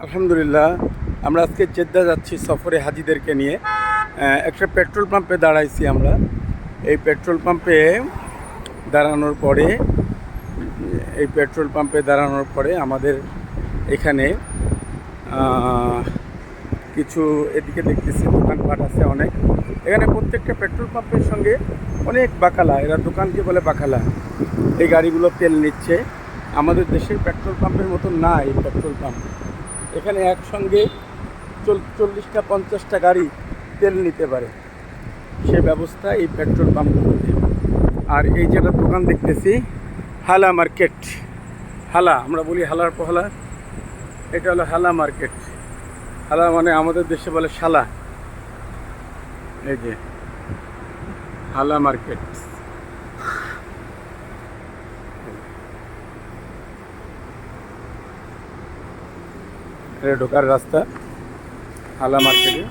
আলহামদুলিল্লাহ, আমরা আজকে জেদ্দা যাচ্ছি সফরে হাজিদেরকে নিয়ে। একটা পেট্রোল পাম্পে দাঁড়াইছি আমরা। এই পেট্রোল পাম্পে দাঁড়ানোর পরে আমাদের এখানে কিছু এদিকে দেখতেছি দোকানপাট আছে অনেক। এখানে প্রত্যেকটা পেট্রোল পাম্পের সঙ্গে অনেক বাকালা, এরা দোকানকে বলে বাকালা। এই গাড়িগুলো তেল নিচ্ছে। আমাদের দেশের পেট্রোল পাম্পের মতো না এই পেট্রোল পাম্প। এখানে একসঙ্গে 40টা 50টা গাড়ি তেল নিতে পারে, সে ব্যবস্থা এই পেট্রোল পাম্পগুলোতে। আর এই যেটা দোকান দেখতেছি, হালা মার্কেট। হালা আমরা বলি হালার পহলা, এটা হলো হালা মার্কেট। হালা মানে আমাদের দেশে বলে শালা। এই যে হালা মার্কেট, এটা ঢোকার রাস্তা হালা মার্কেটে।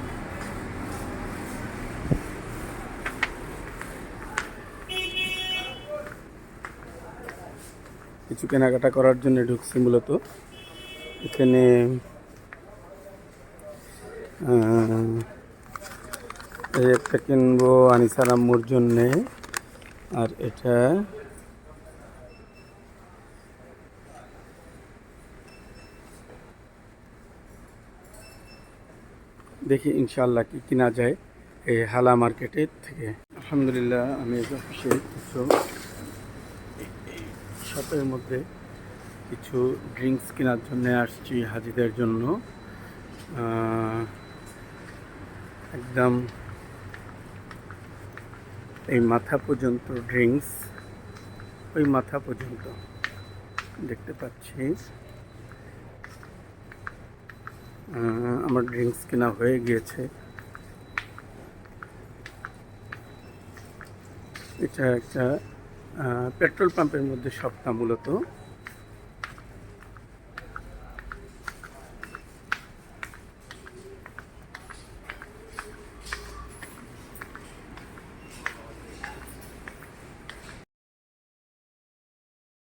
কিছু কেনাকাটা করার জন্য ঢুকছি মূলত। এখানে এই একটা কিনবো আনিসার আম্মুর জন্যে। আর এটা দেখি ইনশাআল্লাহ কি কিনা যায় এই হালা মার্কেটের থেকে। আলহামদুলিল্লাহ, আমি এই অফিসে কিছু শপের মধ্যে কিছু ড্রিঙ্কস কেনার জন্য আসছি হাজিদের জন্য। একদম এই মাথা পর্যন্ত ড্রিঙ্কস, ওই মাথা পর্যন্ত দেখতে পাচ্ছি। আমার ড্রিঙ্কস কেনা হয়ে গিয়েছে। এটা একটা পেট্রোল পাম্পের মধ্যে শপটা মূলত।